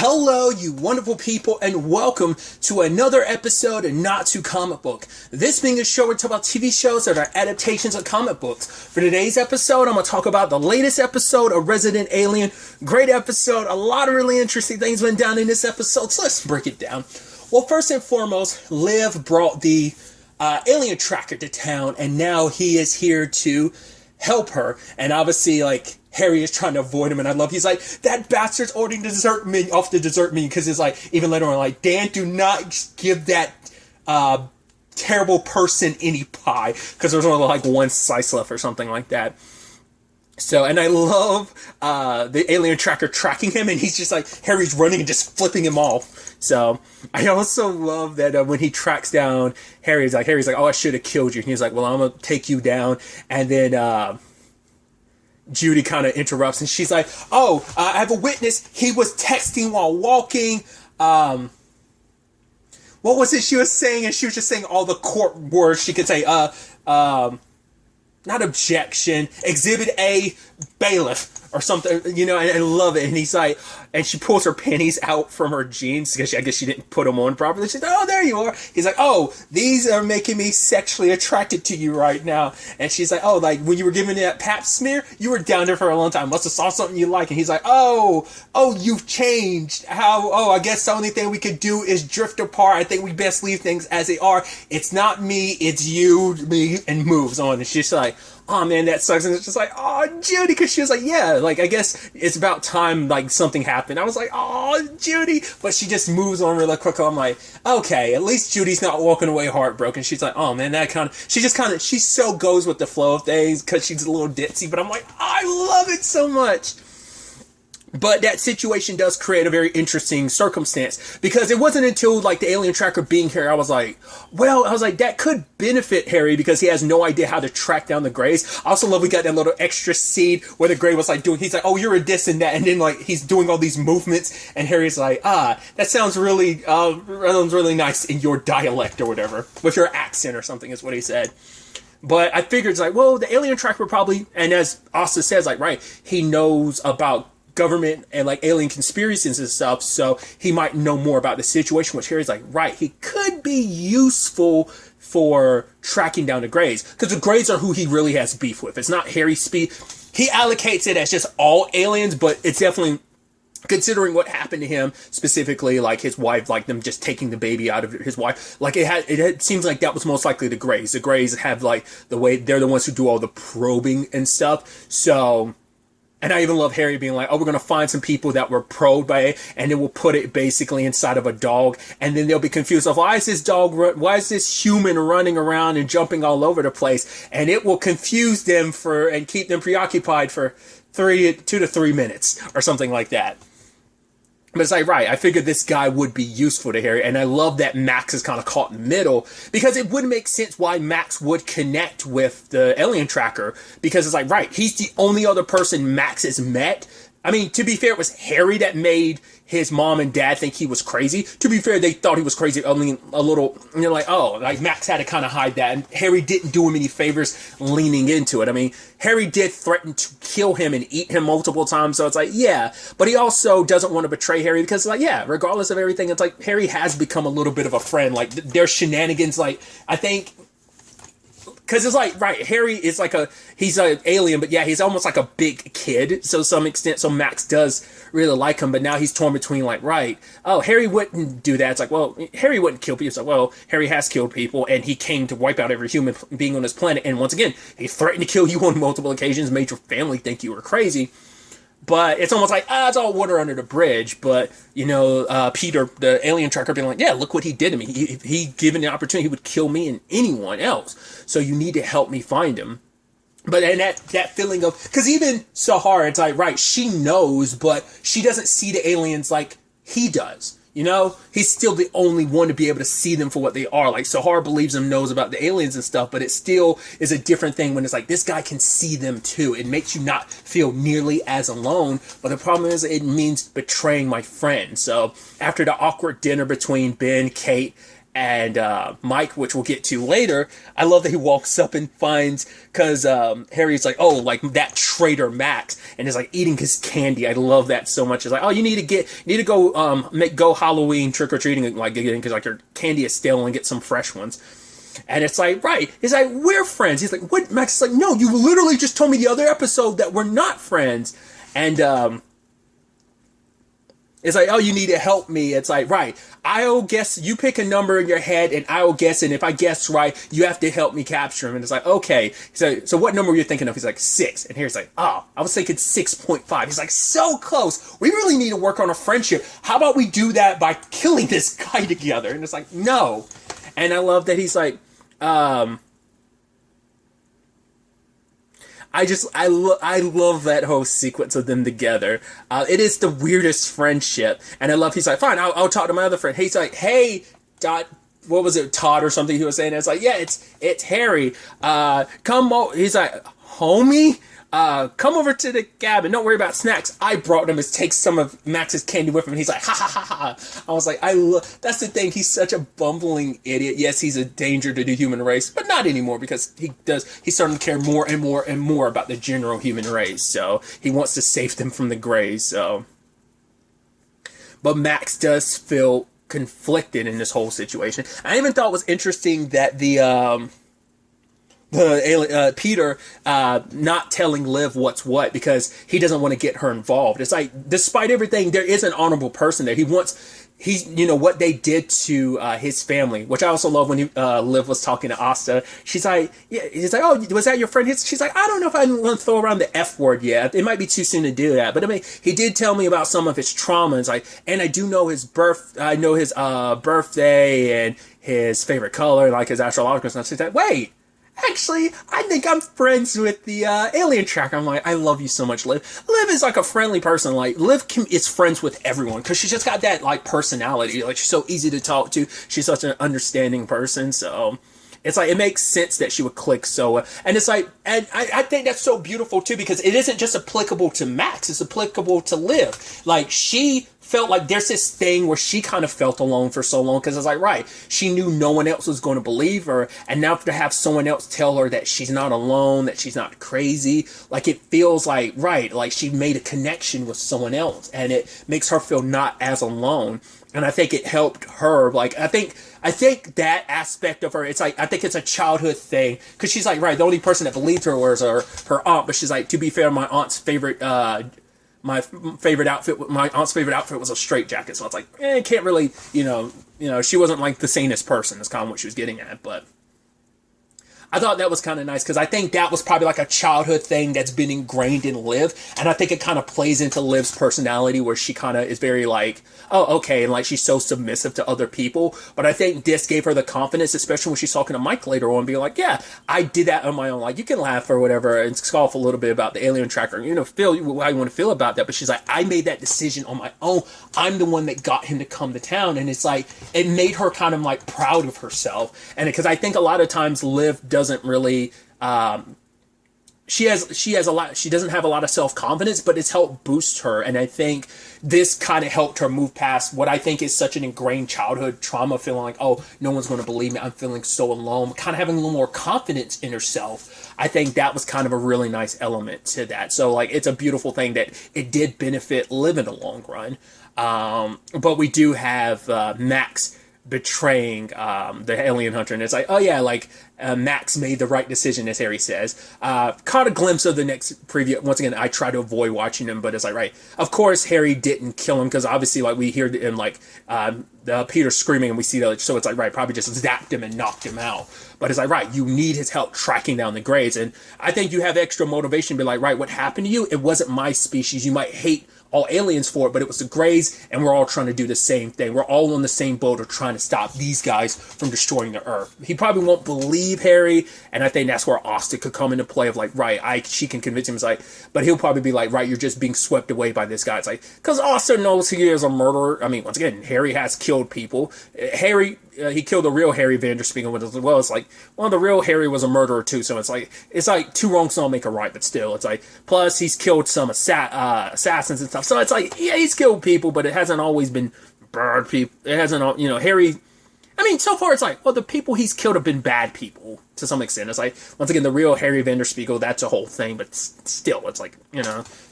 Hello, you wonderful people, and welcome to another episode of Not Too Comic Book. This being a show where we talk about TV shows that are adaptations of comic books. For today's episode, I'm going to talk about the latest episode of Resident Alien. Great episode. A lot of really interesting things went down in this episode, so let's break it down. Well, first and foremost, Liv brought the alien tracker to town, and now he is here to help her. And obviously, Harry is trying to avoid him, and I love, he's like, that bastard's ordering the dessert menu off the dessert menu, because it's like, even later on, Dan, do not give that terrible person any pie, because there's only one slice left or something like that. So, and I love the alien tracker tracking him, and he's just like, Harry's running and just flipping him off. So, I also love that when he tracks down Harry's like, oh, I should have killed you. And he's like, well, I'm going to take you down. And then Judy kind of interrupts, and she's like, oh, I have a witness. He was texting while walking. What was it she was saying? And she was just saying all the court words she could say. Not objection, exhibit A, bailiff, or something, and I love it. And he's like, and she pulls her panties out from her jeans, because I guess she didn't put them on properly. She's like, oh, there you are. He's like, oh, these are making me sexually attracted to you right now. And she's like, oh, when you were giving me that pap smear, you were down there for a long time. Must have saw something you like. And he's like, oh, you've changed. I guess the only thing we could do is drift apart. I think we best leave things as they are. It's not me, it's you, me, and moves on. And she's like, oh man, that sucks. And it's just like, oh, Judy, because she was like, yeah, I guess it's about time, something happened. I was like, oh, Judy, but she just moves on really quick. I'm like, okay, at least Judy's not walking away heartbroken. She's like, oh man, she so goes with the flow of things, because she's a little ditzy, but I'm like, I love it so much. But that situation does create a very interesting circumstance, because it wasn't until the alien tracker being here, I was like, that could benefit Harry, because he has no idea how to track down the Greys. I also love we got that little extra scene where the Grey was he's like, oh, you're a this and that, and then he's doing all these movements, and Harry's like, that sounds really nice in your dialect or whatever, with your accent or something is what he said. But I figured the alien tracker probably, and as Asta says, he knows about government and alien conspiracies and stuff, so he might know more about the situation, which Harry's he could be useful for tracking down the Greys, because the Greys are who he really has beef with. It's not Harry's speed. He allocates it as just all aliens, but it's definitely, considering what happened to him, specifically his wife, them just taking the baby out of his wife, it seems like that was most likely the Greys. The Greys have the way they're the ones who do all the probing and stuff. So, and I even love Harry being like, oh, we're going to find some people that were probed by it, and then we'll put it basically inside of a dog, and then they'll be confused of, why is this human running around and jumping all over the place? And it will confuse them and keep them preoccupied for 2 to 3 minutes or something like that. But it's I figured this guy would be useful to Harry, and I love that Max is kind of caught in the middle, because it wouldn't make sense why Max would connect with the alien tracker, because it's he's the only other person Max has met. I mean, to be fair, it was Harry that made his mom and dad think he was crazy. To be fair, they thought he was crazy only a little, and they're Max had to kind of hide that, and Harry didn't do him any favors leaning into it. I mean, Harry did threaten to kill him and eat him multiple times, so it's yeah, but he also doesn't want to betray Harry, because regardless of everything, it's Harry has become a little bit of a friend. Their shenanigans, I think, because it's Harry is he's an alien, but he's almost like a big kid, so to some extent, so Max does really like him, but now he's torn between Harry wouldn't do that. It's Harry wouldn't kill people. It's Harry has killed people, and he came to wipe out every human being on this planet, and once again, he threatened to kill you on multiple occasions, made your family think you were crazy. But it's almost it's all water under the bridge. But, Peter, the alien tracker, being look what he did to me. He given the opportunity, he would kill me and anyone else. So you need to help me find him. But and that feeling of, because even Sahar, it's she knows, but she doesn't see the aliens like he does. He's still the only one to be able to see them for what they are. Sahar believes him, knows about the aliens and stuff, but it still is a different thing when it's this guy can see them too. It makes you not feel nearly as alone, but the problem is it means betraying my friend. So after the awkward dinner between Ben, Kate, and Mike, which we'll get to later. I love that he walks up and finds, because Harry's like, oh, like that traitor Max, and is like eating his candy. I love that so much. It's like, oh, you need to go go Halloween trick or treating like again, because like your candy is stale, and get some fresh ones. And it's like, right. He's like, we're friends. He's like, what? Max is like, no, you literally just told me the other episode that we're not friends. And it's like, oh, you need to help me. It's like, right. I'll guess, you pick a number in your head and I will guess. And if I guess right, you have to help me capture him. And it's like, okay. So what number were you thinking of? He's like, 6. And here's like, oh, I was thinking 6.5. He's like, so close. We really need to work on a friendship. How about we do that by killing this guy together? And it's like, no. And I love that he's like, I love that whole sequence of them together. It is the weirdest friendship. And I love, he's like, fine, I'll talk to my other friend. He's like, hey, what was it, Todd or something he was saying? It's like, yeah, it's Harry. Come on. He's like, homie? Come over to the cabin. Don't worry about snacks. I brought him. Take some of Max's candy with him. And he's like, ha ha ha ha. I was like, that's the thing. He's such a bumbling idiot. Yes, he's a danger to the human race, but not anymore, because he's starting to care more and more and more about the general human race. So he wants to save them from the Greys. So, but Max does feel conflicted in this whole situation. I even thought it was interesting that Peter not telling Liv what's what, because he doesn't want to get her involved. It's like, despite everything, there is an honorable person there. He's what they did to his family, which I also love when Liv was talking to Asta. She's like, yeah, he's like, oh, was that your friend? She's like, I don't know if I want to throw around the F word yet. It might be too soon to do that. But I mean, he did tell me about some of his traumas. Like, and I do know his birthday and his favorite color, like his astrological stuff. She's like, wait. Actually, I think I'm friends with the alien tracker. I'm like, I love you so much, Liv. Liv is like a friendly person. Like, Liv is friends with everyone because she's just got that like personality. Like, she's so easy to talk to. She's such an understanding person. So it's like, it makes sense that she would click so and it's like, and I think that's so beautiful too, because it isn't just applicable to Max, it's applicable to Liv. Like, she felt like there's this thing where she kind of felt alone for so long, because it's like, right, she knew no one else was going to believe her, and now to have someone else tell her that she's not alone, that she's not crazy, like, it feels like, right, like she made a connection with someone else, and it makes her feel not as alone. And I think it helped her. Like, I think that aspect of her, it's like, I think it's a childhood thing, because she's like, right, the only person that believed her was her aunt, but she's like, to be fair, my aunt's favorite outfit was a straitjacket, so it's like, can't really, she wasn't like the sanest person, is kind of what she was getting at. But I thought that was kind of nice, because I think that was probably like a childhood thing that's been ingrained in Liv, and I think it kind of plays into Liv's personality, where she kind of is very like, oh, okay, and like she's so submissive to other people. But I think this gave her the confidence, especially when she's talking to Mike later on, being like, yeah, I did that on my own. Like, you can laugh or whatever and scoff a little bit about the alien tracker, feel how you want to feel about that, but she's like, I made that decision on my own. I'm the one that got him to come to town. And it's like, it made her kind of like proud of herself. And because I think a lot of times Liv doesn't really she doesn't have a lot of self-confidence, but it's helped boost her. And I think this kind of helped her move past what I think is such an ingrained childhood trauma, feeling like, oh, no one's going to believe me, I'm feeling so alone, kind of having a little more confidence in herself. I think that was kind of a really nice element to that. So like, it's a beautiful thing that it did benefit Liv in the long run. But we do have Max betraying the alien hunter, and it's like, oh yeah, like Max made the right decision, as Harry says. Caught a glimpse of the next preview. Once again, I try to avoid watching them, but it's like, right, of course Harry didn't kill him, because obviously like we hear him like Peter screaming, and we see that, so it's like, right, probably just zapped him and knocked him out. But it's like, right, you need his help tracking down the Greys, and I think you have extra motivation to be like, right, what happened to you? It wasn't my species. You might hate all aliens for it, but it was the Greys, and we're all trying to do the same thing. We're all on the same boat of trying to stop these guys from destroying the Earth. He probably won't believe Harry, and I think that's where Austin could come into play of like, right, she can convince him, it's like, but he'll probably be like, right, you're just being swept away by this guy. It's like, because Austin knows he is a murderer. I mean, once again, Harry has killed people. He killed the real Harry Vanderspiegel with as well. It's like, well, the real Harry was a murderer too, so it's like two wrongs don't make a right, but still, it's like, plus he's killed some assassins and stuff. So it's like, yeah, he's killed people, but it hasn't always been bad people. It hasn't, Harry, I mean, so far it's like, well, the people he's killed have been bad people to some extent. It's like, once again, the real Harry Vanderspiegel, that's a whole thing, but still, it's like,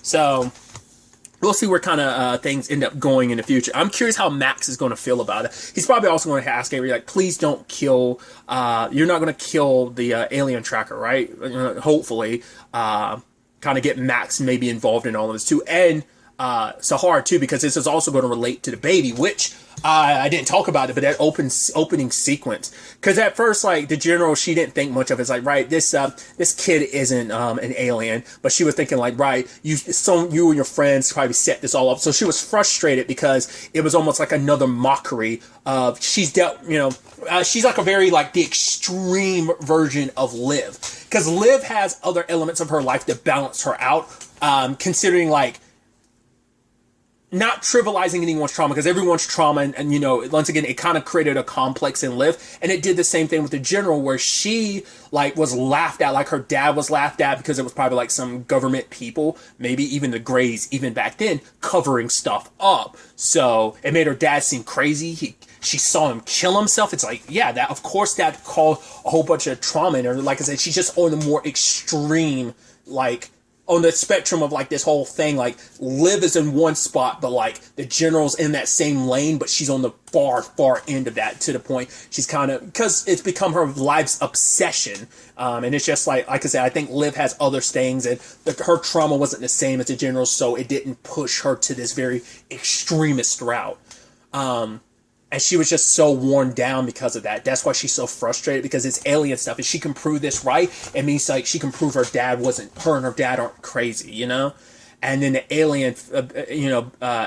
So, we'll see where kind of things end up going in the future. I'm curious how Max is going to feel about it. He's probably also going to ask Avery, like, please don't kill, you're not going to kill the alien tracker, right? Hopefully, kind of get Max maybe involved in all of this too. And Sahar too, because this is also going to relate to the baby, which I didn't talk about it, but that opening sequence, because at first, like, the general, she didn't think much of it. It's like, right, this kid isn't an alien, but she was thinking like, right, you and your friends probably set this all up. So she was frustrated because it was almost like another mockery of she's like a very like the extreme version of Liv, because Liv has other elements of her life that balance her out, considering like not trivializing anyone's trauma, because everyone's trauma, and once again, it kind of created a complex in Liv, and it did the same thing with the general, where she like was laughed at, like her dad was laughed at, because it was probably like some government people, maybe even the Greys, even back then, covering stuff up. So it made her dad seem crazy. She saw him kill himself. It's like, yeah, that of course that caused a whole bunch of trauma in her. Like I said, she's just on the more extreme, like, on the spectrum of like this whole thing. Like, Liv is in one spot, but like the general's in that same lane, but she's on the far end of that, to the point she's kind of, because it's become her life's obsession. And it's just like I said, I think Liv has other things, and her trauma wasn't the same as the general, so it didn't push her to this very extremist route. And she was just so worn down because of that. That's why she's so frustrated, because it's alien stuff. If she can prove this right, it means like she can prove her and her dad aren't crazy, And then the alien,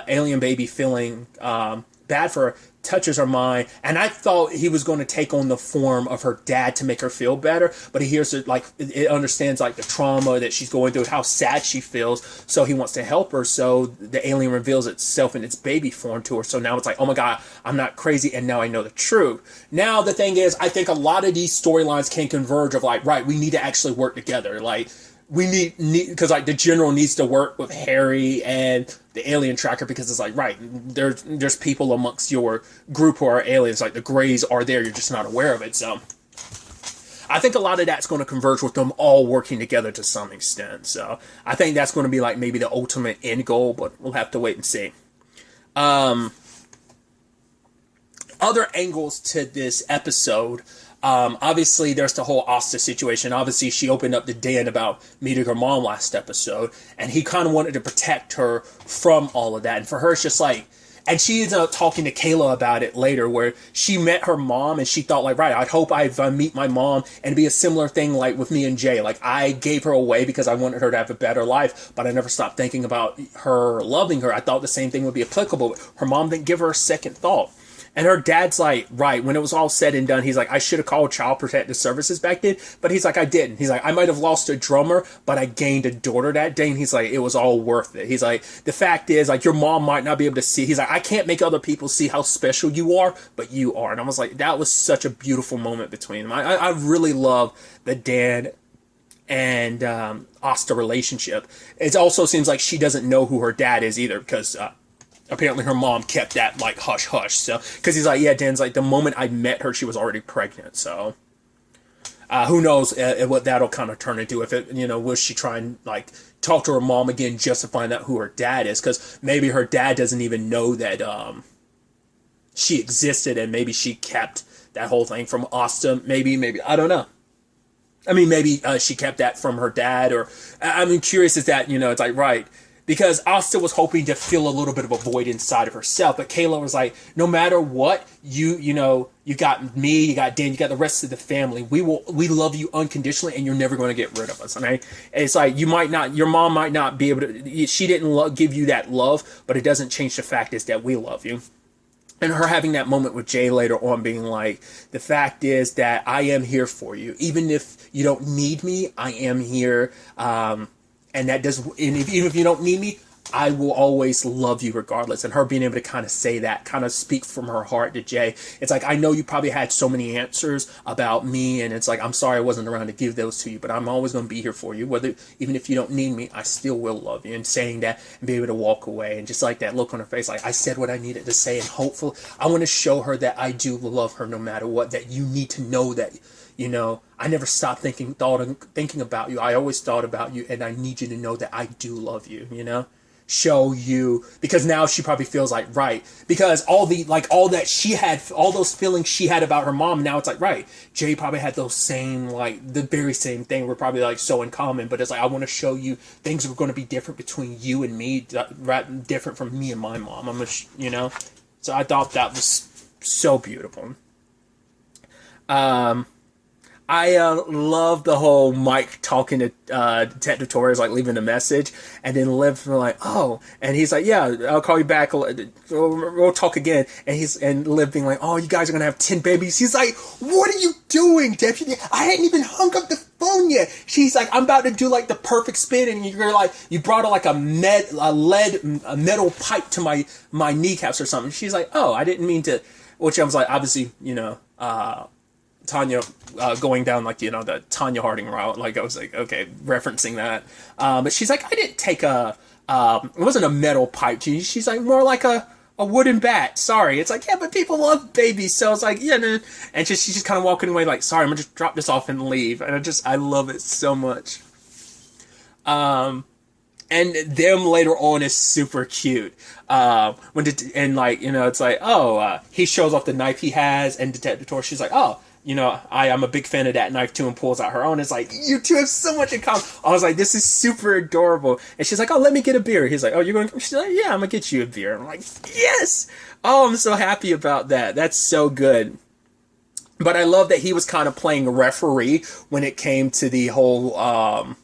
alien baby feeling bad for her touches her mind. And I thought he was going to take on the form of her dad to make her feel better, but he hears it, like, it understands like the trauma that she's going through, how sad she feels, so he wants to help her. So the alien reveals itself in its baby form to her. So now it's like, oh my god, I'm not crazy, and now I know the truth. Now the thing is, I think a lot of these storylines can converge of like, right, we need to actually work together. Like, we need because like the general needs to work with Harry and the alien tracker, because it's like, right, there's people amongst your group who are aliens, like the Greys are there, you're just not aware of it. So I think a lot of that's going to converge with them all working together to some extent. So I think that's going to be like maybe the ultimate end goal, but we'll have to wait and see. Other angles to this episode. Obviously, there's the whole Asta situation. Obviously, she opened up to Dan about meeting her mom last episode, and he kind of wanted to protect her from all of that. And for her, it's just like, and she ends up talking to Kayla about it later, where she met her mom, and she thought like, right, I hope I meet my mom, and it'd be a similar thing like with me and Jay. Like, I gave her away because I wanted her to have a better life, but I never stopped thinking about her loving her. I thought the same thing would be applicable, but her mom didn't give her a second thought. And her dad's like, right, when it was all said and done, he's like, I should have called Child Protective Services back then, but he's like, I didn't. He's like, I might have lost a drummer, but I gained a daughter that day, and he's like, it was all worth it. He's like, the fact is, like, your mom might not be able to see. He's like, I can't make other people see how special you are, but you are. And I was like, that was such a beautiful moment between them. I really love the Dan and Asta relationship. It also seems like she doesn't know who her dad is either, because apparently her mom kept that like hush hush. So because he's like, yeah, Dan's like, the moment I met her, she was already pregnant. So who knows what that'll kind of turn into. If it, will she try and like talk to her mom again just to find out who her dad is? Because maybe her dad doesn't even know that she existed, and maybe she kept that whole thing from Asta. Maybe I don't know. I mean, maybe she kept that from her dad, or I'm curious. Is that it's like, right? Because Asta was hoping to fill a little bit of a void inside of herself. But Kayla was like, no matter what, you got me, you got Dan, you got the rest of the family. We love you unconditionally, and you're never going to get rid of us. Okay? It's like, your mom might not be able to, she didn't give you that love, but it doesn't change the fact is that we love you. And her having that moment with Jay later on, being like, the fact is that I am here for you. Even if you don't need me, I am here. And that does, and even if you don't need me, I will always love you regardless. And her being able to kind of say that, kind of speak from her heart to Jay. It's like, I know you probably had so many answers about me, and it's like, I'm sorry I wasn't around to give those to you, but I'm always going to be here for you. Whether, even if you don't need me, I still will love you. And saying that and be able to walk away, and just like that look on her face, like, I said what I needed to say, and hopefully I want to show her that I do love her no matter what, that you need to know that, you know, I never stopped thinking about you. I always thought about you, and I need you to know that I do love you, you know? Show you, because now she probably feels like, right, because all that she had, all those feelings she had about her mom, now it's like, right, Jay probably had those same, like, the very same thing. We're probably like so in common, but it's like, I want to show you things are going to be different between you and me, different from me and my mom. You know? So I thought that was so beautiful. I love the whole Mike talking to Detective Torres, like leaving a message, and then Liv like, oh, and he's like, yeah, I'll call you back, we'll talk again, and Liv being like, oh, you guys are gonna have 10 babies. He's like, what are you doing, deputy? I hadn't even hung up the phone yet. She's like, I'm about to do like the perfect spin, and you're like, you brought like a metal pipe to my kneecaps or something. She's like, oh, I didn't mean to, which I was like, obviously, you know, Tanya going down, like, you know, the Tanya Harding route. Like, I was like, okay, referencing that. But she's like, I didn't take it wasn't a metal pipe. She's like, more like a wooden bat. Sorry. It's like, yeah, but people love babies. So it's like, yeah, no. And she's just kind of walking away like, sorry, I'm going to just drop this off and leave. And I love it so much. And them later on is super cute. And like, you know, it's like, oh, he shows off the knife he has, and Detective Torres, she's like, oh, you know, I'm a big fan of that knife too, and pulls out her own. It's like, you two have so much in common. I was like, this is super adorable. And she's like, oh, let me get a beer. He's like, oh, you're going to, she's like, yeah, I'm going to get you a beer. I'm like, yes. Oh, I'm so happy about that. That's so good. But I love that he was kind of playing referee when it came to the whole,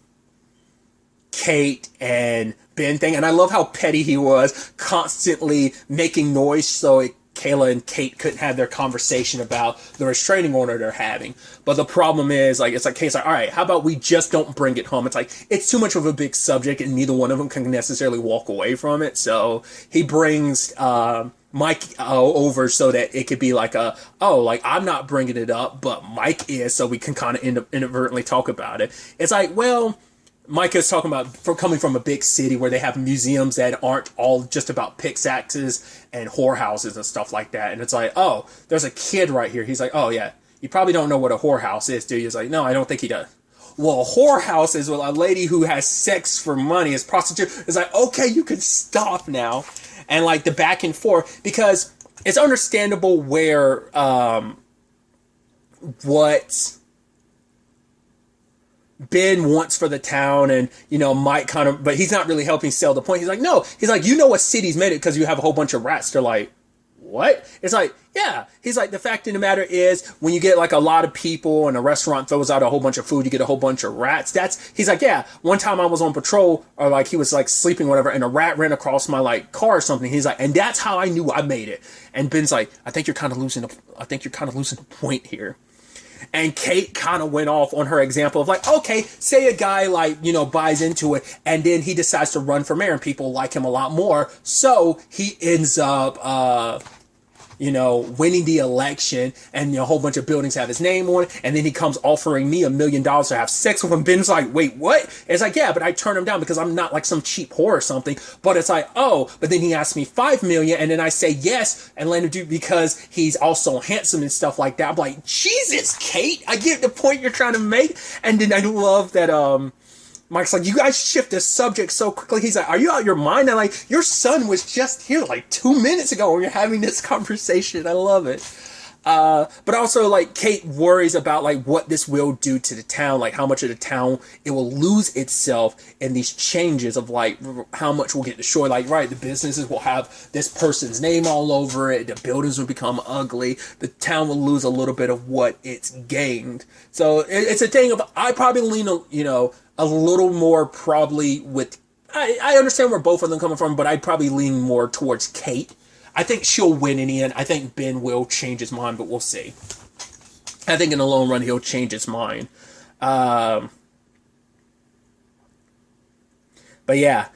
Kate and Ben thing. And I love how petty he was, constantly making noise so Kayla and Kate couldn't have their conversation about the restraining order they're having. But the problem is, like, it's like Kate's like, all right, how about we just don't bring it home? It's like, it's too much of a big subject, and neither one of them can necessarily walk away from it. So he brings Mike over so that it could be like I'm not bringing it up, but Mike is, so we can kind of inadvertently talk about it. It's like, well, Mike is talking about coming from a big city where they have museums that aren't all just about pickaxes and whorehouses and stuff like that. And it's like, oh, there's a kid right here. He's like, oh, yeah, you probably don't know what a whorehouse is, do you? He's like, no, I don't think he does. Well, a whorehouse is a lady who has sex for money, is prostitute. It's like, okay, you can stop now. And like the back and forth, because it's understandable where what Ben wants for the town, and, you know, Mike kind of, but he's not really helping sell the point. He's like, no, he's like, you know, a city's made it because you have a whole bunch of rats. They're like, what? It's like, yeah. He's like, the fact of the matter is, when you get like a lot of people and a restaurant throws out a whole bunch of food, you get a whole bunch of rats. He's like, yeah, one time I was on patrol, or like he was like sleeping, whatever, and a rat ran across my like car or something. He's like, and that's how I knew I made it. And Ben's like, I think you're kind of losing the point here. And Kate kind of went off on her example of like, okay, say a guy like, you know, buys into it, and then he decides to run for mayor and people like him a lot more. So he ends up, you know, winning the election, and, you know, a whole bunch of buildings have his name on it. And then he comes offering me $1 million to have sex with him. Ben's like, wait, what? And it's like, yeah, but I turn him down because I'm not like some cheap whore or something. But it's like, oh, but then he asked me $5 million, and then I say yes and let him do, because he's also handsome and stuff like that. I'm like, Jesus, Kate, I get the point you're trying to make. And then I love that, Mike's like, you guys shift the subject so quickly. He's like, are you out of your mind? And like, your son was just here like 2 minutes ago when you're having this conversation. I love it. But also, like, Kate worries about like what this will do to the town, like how much of the town it will lose itself in these changes of like how much will get destroyed. Like, right, the businesses will have this person's name all over it, the buildings will become ugly, the town will lose a little bit of what it's gained. So it's a thing of, I probably lean, you know, a little more probably with, I understand where both of them coming from, but I'd probably lean more towards Kate. I think she'll win in the end. I think Ben will change his mind, but we'll see. I think in the long run, he'll change his mind. But yeah,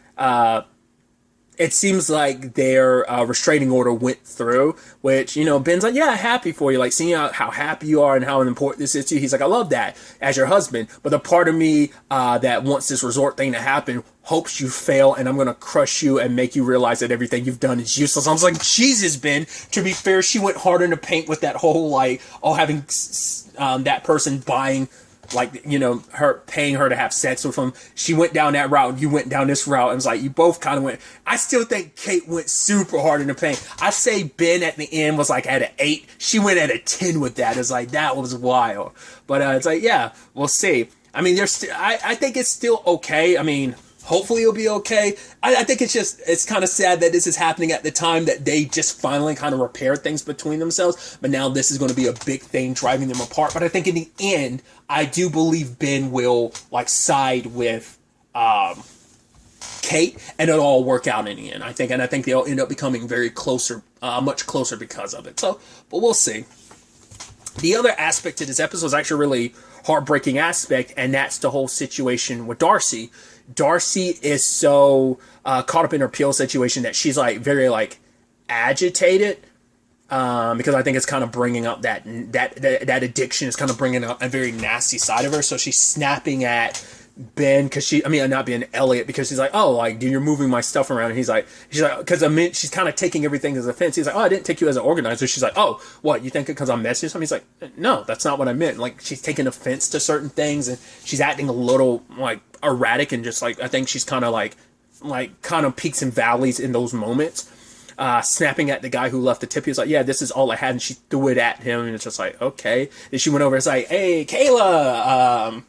it seems like their restraining order went through, which, Ben's like, yeah, happy for you. Like, seeing how happy you are and how important this is to you. He's like, I love that as your husband. But the part of me that wants this resort thing to happen hopes you fail, and I'm going to crush you and make you realize that everything you've done is useless. I was like, Jesus, Ben. To be fair, she went hard in the paint with that whole, like, having that person buying, like, her paying her to have sex with him. She went down that route, and you went down this route, and it's like, you both kind of went. I still think Kate went super hard in the paint. I say Ben at the end was like at an 8. She went at a 10 with that. It's like, that was wild. But it's like, yeah, we'll see. I mean, I think it's still okay. I mean, hopefully it'll be okay. I think it's kind of sad that this is happening at the time that they just finally kind of repaired things between themselves. But now this is going to be a big thing driving them apart. But I think in the end, I do believe Ben will like side with Kate, and it'll all work out in the end. I think they'll end up becoming very closer, much closer because of it. So, but we'll see. The other aspect to this episode is actually a really heartbreaking aspect, and that's the whole situation with Darcy. Darcy is so caught up in her pill situation that she's like very like agitated because I think it's kind of bringing up that addiction is kind of bringing up a very nasty side of her. So she's snapping at Ben not Ben, Elliot, because she's like, oh, like, dude, you're moving my stuff around. And she's like, because she's kind of taking everything as offense. He's like, oh, I didn't take you as an organizer. She's like, oh, what, you think it because I'm messy or something? He's like, no, that's not what I meant. Like, she's taking offense to certain things, and she's acting a little like erratic, and just like, I think she's kind of like kind of peaks and valleys in those moments. Snapping at the guy who left the tip. He was like, yeah, this is all I had, and she threw it at him, and it's just like, okay. Then she went over and was like, hey, Kayla,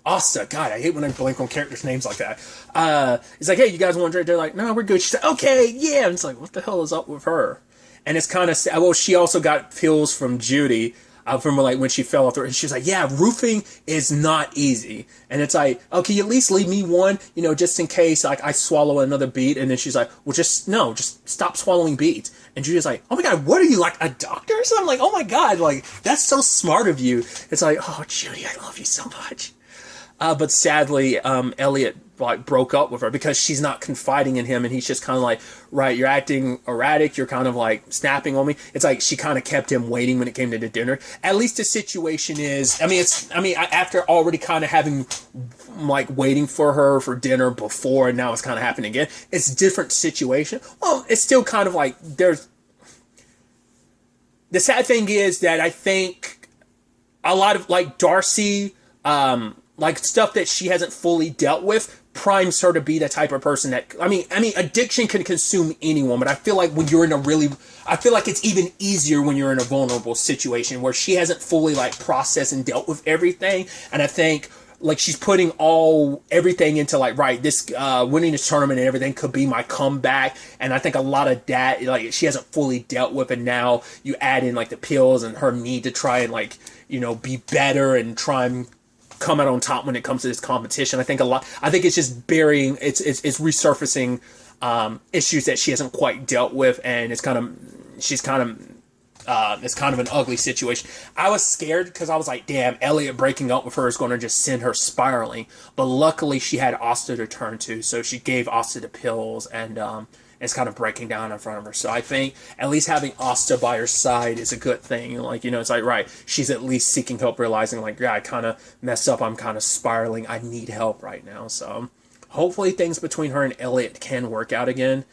Asta. God, I hate when I blank on characters' names like that. He's like, hey, you guys want to drink? They're like, no, we're good. She's like, okay, yeah. And it's like, what the hell is up with her? And it's kind of sad. Well, she also got pills from Judy, from like when she fell off the, and she was like, yeah, roofing is not easy. And it's like, oh, can you at least leave me one, just in case like I swallow another bead? And then she's like, well, just stop swallowing beads. And Judy's like, oh my God, what are you, like a doctor? So I'm like, oh my God, like that's so smart of you. It's like, oh, Judy, I love you so much. But sadly, Elliot like broke up with her because she's not confiding in him, and he's just kind of like, right, you're acting erratic, you're kind of like snapping on me. It's like she kind of kept him waiting when it came to the dinner. At least the situation is, after already kind of having like waiting for her for dinner before, and now it's kind of happening again. It's a different situation. Well, it's still kind of like there's. The sad thing is that I think a lot of like Darcy, like stuff that she hasn't fully dealt with primes her to be the type of person that, addiction can consume anyone, but I feel like I feel like it's even easier when you're in a vulnerable situation where she hasn't fully like processed and dealt with everything. And I think like she's putting everything into like, right, this winning this tournament and everything could be my comeback. And I think a lot of that, like, she hasn't fully dealt with, and now you add in like the pills and her need to try and like, be better and try and come out on top when it comes to this competition. I think it's just burying, it's resurfacing issues that she hasn't quite dealt with, and it's kind of an ugly situation. I was scared because I was like, damn, Elliot breaking up with her is going to just send her spiraling. But luckily she had Asta to turn to, so she gave Asta the pills, and it's kind of breaking down in front of her. So I think at least having Asta by her side is a good thing. Like, it's like, right, she's at least seeking help, realizing like, yeah, I kind of messed up. I'm kind of spiraling. I need help right now. So hopefully things between her and Elliot can work out again.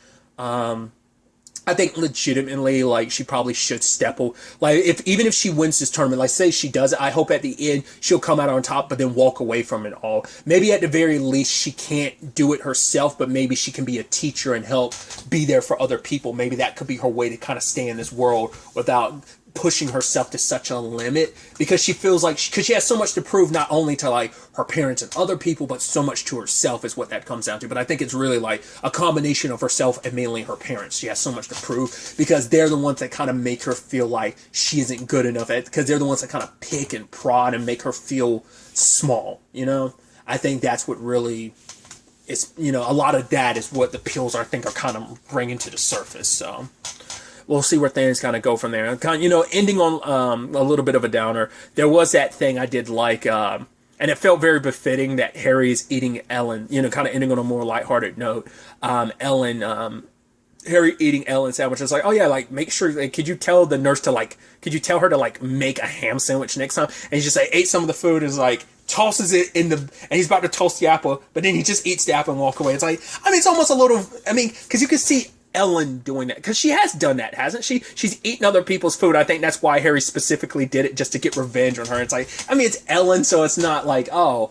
I think legitimately, like, she probably should even if she wins this tournament, like, say she does it, I hope at the end she'll come out on top, but then walk away from it all. Maybe at the very least she can't do it herself, but maybe she can be a teacher and help be there for other people. Maybe that could be her way to kind of stay in this world without pushing herself to such a limit, because she feels like because she has so much to prove, not only to like her parents and other people, but so much to herself is what that comes down to. But I think it's really like a combination of herself and mainly her parents. She has so much to prove because they're the ones that kind of make her feel like she isn't good enough because they're the ones that kind of pick and prod and make her feel small. I think that's what really is, a lot of that is what the pills I think are kind of bringing to the surface. So we'll see where things kind of go from there. Kind of, ending on a little bit of a downer. There was that thing I did like at And it felt very befitting that Harry is eating Ellen, you know, kind of ending on a more lighthearted note. Harry eating Ellen sandwich. It's like, oh yeah, like make sure, like, could you tell the nurse to like, could you tell her to like make a ham sandwich next time? And he just like ate some of the food and is like, tosses it in the, and he's about to toss the apple, but then he just eats the apple and walk away. It's like, I mean, it's almost a little, I mean, because you can see Ellen doing that, because she has done that, hasn't she? She's eaten other people's food. I think that's why Harry specifically did it, just to get revenge on her. It's like, I mean, it's Ellen, so it's not like, I'm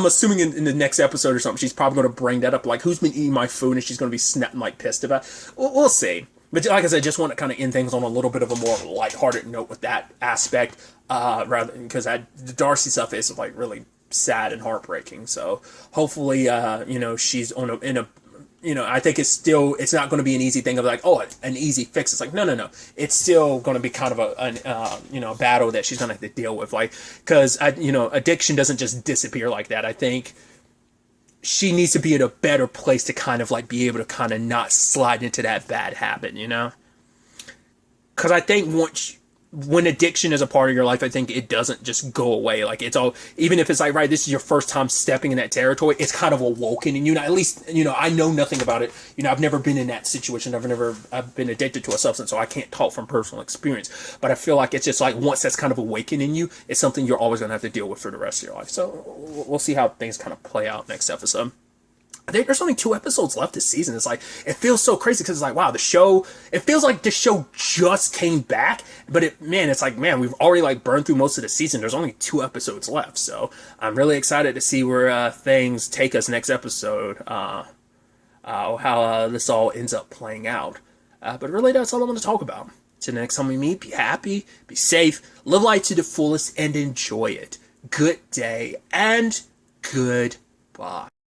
assuming in the next episode or something, she's probably going to bring that up, like, who's been eating my food, and she's going to be snapping, like, pissed about it. We'll see. But like I said, just want to kind of end things on a little bit of a more lighthearted note with that aspect, rather because the Darcy stuff is like really sad and heartbreaking. So hopefully, you know, she's in a, you know, I think it's not going to be an easy thing of like, oh, an easy fix. It's like, no. It's still going to be kind of a battle that she's going to have to deal with, like, because addiction doesn't just disappear like that. I think she needs to be in a better place to kind of like be able to kind of not slide into that bad habit, you know? Because I think when addiction is a part of your life, I think it doesn't just go away. Like, it's all, even if it's like, right, this is your first time stepping in that territory, it's kind of awoken in you. Now, at least, you know, I know nothing about it. You know, I've never been in that situation. I've been addicted to a substance, so I can't talk from personal experience. But I feel like it's just like, once that's kind of awakened in you, it's something you're always going to have to deal with for the rest of your life. So we'll see how things kind of play out next episode. I think there's only 2 episodes left this season. It's like, it feels so crazy because it's like, wow, it feels like the show just came back, but it's like, man, we've already like burned through most of the season. There's only 2 episodes left. So I'm really excited to see where things take us next episode, how this all ends up playing out. But really, that's all I want to talk about. Till next time we meet, be happy, be safe, live life to the fullest, and enjoy it. Good day and goodbye.